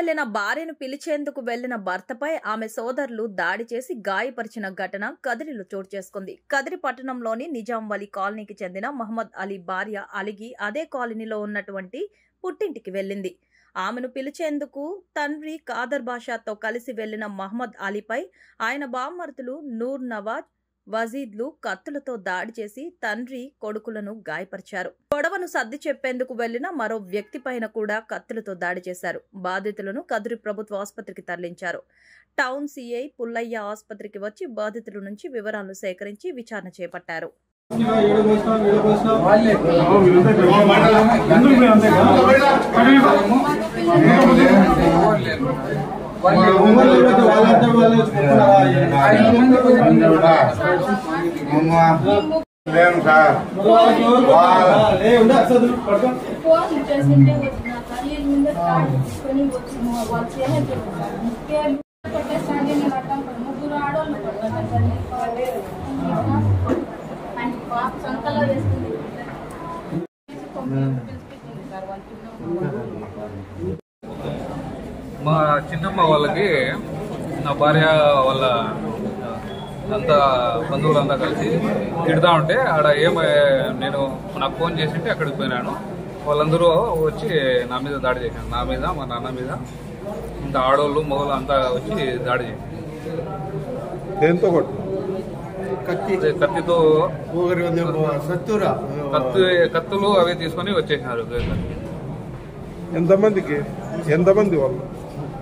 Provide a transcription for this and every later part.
వెళ్లిన భార్యను పిలిచేందుకు వెళ్లిన భర్తపై ఆమె సోదరులు దాడి చేసి గాయపరిచిన ఘటన కదిరిలో చోటు చేసుకుంది. కదిరి పట్టణంలోని నిజాం వలి కాలనీకి చెందిన మహమ్మద్ అలీ భార్య అలిగి అదే కాలనీలో ఉన్నటువంటి పుట్టింటికి వెళ్లింది. ఆమెను పిలిచేందుకు తండ్రి కాదర్ బాషాతో కలిసి వెళ్లిన మహమ్మద్ అలీపై ఆయన బామ్మర్తులు నూర్ నవాజ్ వజీద్లు కత్తులతో దాడి చేసి తండ్రి కొడుకులను గాయపరిచారు. గొడవను సర్ది చెప్పేందుకు వెళ్లిన మరో వ్యక్తి పైన కూడా కత్తులతో దాడి చేశారు. బాధితులను కదిరి ప్రభుత్వ ఆసుపత్రికి తరలించారు. టౌన్ సిఐ పుల్లయ్య ఆసుపత్రికి వచ్చి బాధితుల నుంచి వివరాలను సేకరించి విచారణ చేపట్టారు. మా చిన్నమ్మ వాళ్ళకి నా భార్య వాళ్ళ అంతా బంధువులంతా కలిసి తిడతా ఉంటే ఆడ నేను నాకు ఫోన్ చేసింటే అక్కడికి పోయినాను. వాళ్ళందరూ వచ్చి నా మీద దాడి చేశాను. నా మీద, మా నాన్న మీద, ఇంత ఆడోళ్ళు మొగలు అంతా వచ్చి దాడి చేశారు. కత్తితో కత్తులు అవి తీసుకొని వచ్చేసినారు. ఎంతమంది వాళ్ళు?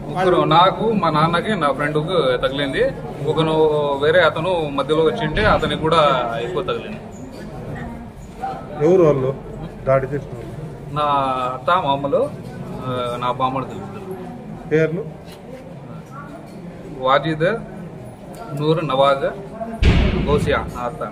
ముగ్గురు. నాకు, మా నాన్నకి, నా ఫ్రెండ్కు తగిలింది. ఒకను వేరే అతను మధ్యలో వచ్చింటే అతనికి కూడా ఎక్కువ తగిలింది. ఎవరు వాళ్ళు దాడి చేసిన? నా అత్త, మామలు, నా బామ్మడు తెలుసు. పేర్లు? వాజిద్, నూర్ నవాజ్, గౌసియా నా అత్త.